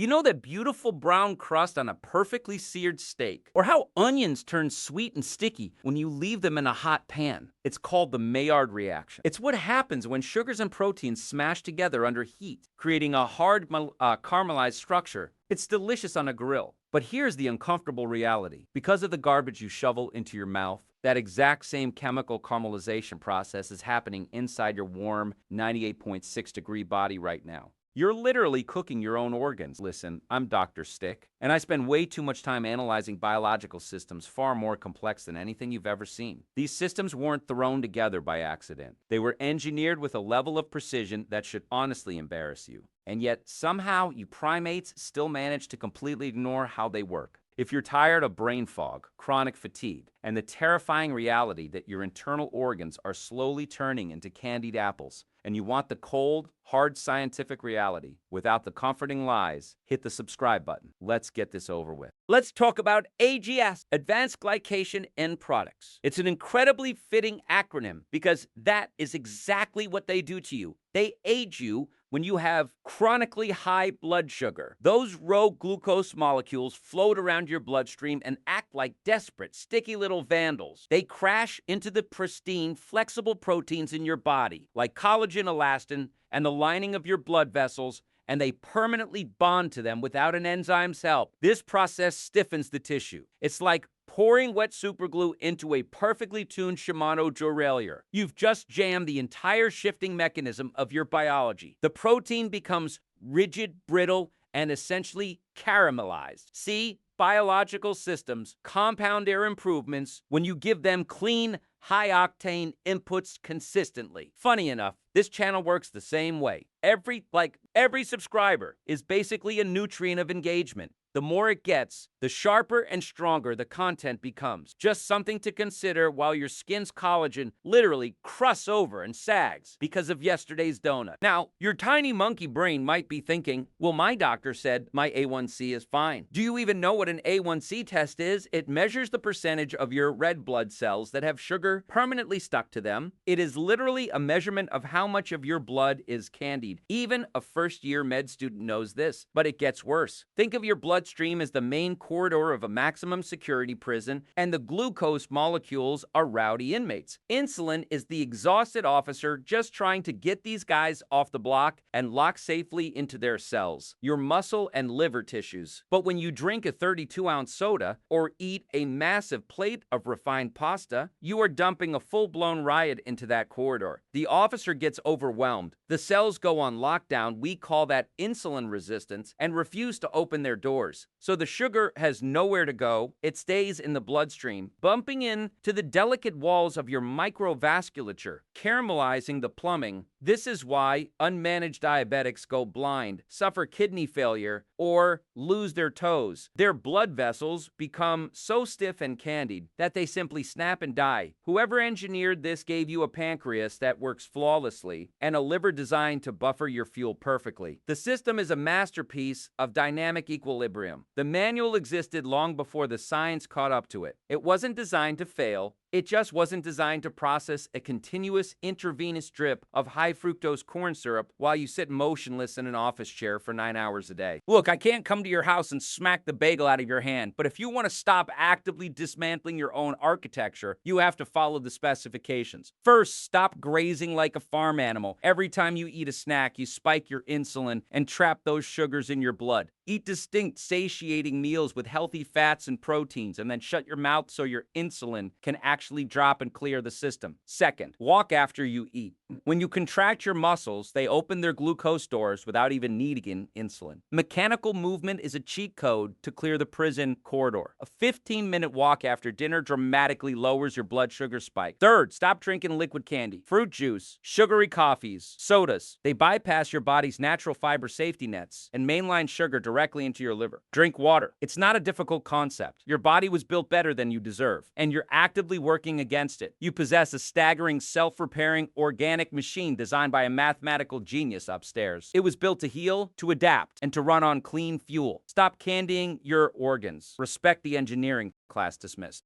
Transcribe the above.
You know that beautiful brown crust on a perfectly seared steak? Or how onions turn sweet and sticky when you leave them in a hot pan? It's called the Maillard reaction. It's what happens when sugars and proteins smash together under heat, creating a hard caramelized structure. It's delicious on a grill. But here's the uncomfortable reality. Because of the garbage you shovel into your mouth, that exact same chemical caramelization process is happening inside your warm 98.6-degree body right now. You're literally cooking your own organs. Listen, I'm Dr. Stick, and I spend way too much time analyzing biological systems far more complex than anything you've ever seen. These systems weren't thrown together by accident. They were engineered with a level of precision that should honestly embarrass you. And yet, somehow, you primates still manage to completely ignore how they work. If you're tired of brain fog, chronic fatigue, and the terrifying reality that your internal organs are slowly turning into candied apples, and you want the cold, hard scientific reality without the comforting lies, hit the subscribe button. Let's get this over with. Let's talk about AGS, Advanced Glycation End Products. It's an incredibly fitting acronym because that is exactly what they do to you. They aid you when you have chronically high blood sugar. Those rogue glucose molecules float around your bloodstream and act like desperate, sticky little vandals. They crash into the pristine, flexible proteins in your body, like collagen, elastin, and the lining of your blood vessels, and they permanently bond to them without an enzyme's help. This process stiffens the tissue. It's like pouring wet superglue into a perfectly tuned Shimano derailleur. You've just jammed the entire shifting mechanism of your biology. The protein becomes rigid, brittle, and essentially caramelized. See? Biological systems compound their improvements when you give them clean, high-octane inputs consistently. Funny enough, this channel works the same way. Every subscriber is basically a nutrient of engagement. The more it gets, the sharper and stronger the content becomes. Just something to consider while your skin's collagen literally crusts over and sags because of yesterday's donut. Now, your tiny monkey brain might be thinking, well, my doctor said my A1C is fine. Do you even know what an A1C test is? It measures the percentage of your red blood cells that have sugar permanently stuck to them. It is literally a measurement of how much of your blood is candied. Even a first-year med student knows this, but it gets worse. Think of your bloodstream as the main corridor of a maximum security prison, and the glucose molecules are rowdy inmates. Insulin is the exhausted officer just trying to get these guys off the block and lock safely into their cells, your muscle and liver tissues. But when you drink a 32-ounce soda or eat a massive plate of refined pasta, you are dumping a full-blown riot into that corridor. The officer gets overwhelmed. The cells go on lockdown. We call that insulin resistance, and refuse to open their doors. So the sugar has nowhere to go. It stays in the bloodstream, bumping into the delicate walls of your micro-vasculature, caramelizing the plumbing. This is why unmanaged diabetics go blind, suffer kidney failure, or lose their toes. Their blood vessels become so stiff and candied that they simply snap and die. Whoever engineered this gave you a pancreas that works flawlessly and a liver designed to buffer your fuel perfectly. The system is a masterpiece of dynamic equilibrium. The manual existed long before the science caught up to it. It wasn't designed to fail. It just wasn't designed to process a continuous intravenous drip of high fructose corn syrup while you sit motionless in an office chair for 9 hours a day. Look, I can't come to your house and smack the bagel out of your hand, but if you want to stop actively dismantling your own architecture, you have to follow the specifications. First, stop grazing like a farm animal. Every time you eat a snack, you spike your insulin and trap those sugars in your blood. Eat distinct, satiating meals with healthy fats and proteins, and then shut your mouth so your insulin can actually drop and clear the system. Second, walk after you eat. When you contract your muscles, they open their glucose stores without even needing insulin. Mechanical movement is a cheat code to clear the prison corridor. A 15-minute walk after dinner dramatically lowers your blood sugar spike. Third, stop drinking liquid candy, fruit juice, sugary coffees, sodas. They bypass your body's natural fiber safety nets and mainline sugar directly into your liver. Drink water. It's not a difficult concept. Your body was built better than you deserve, and you're actively working against it. You possess a staggering, self-repairing, organic machine designed by a mathematical genius upstairs. It was built to heal, to adapt, and to run on clean fuel. Stop candying your organs. Respect the engineering. Class dismissed.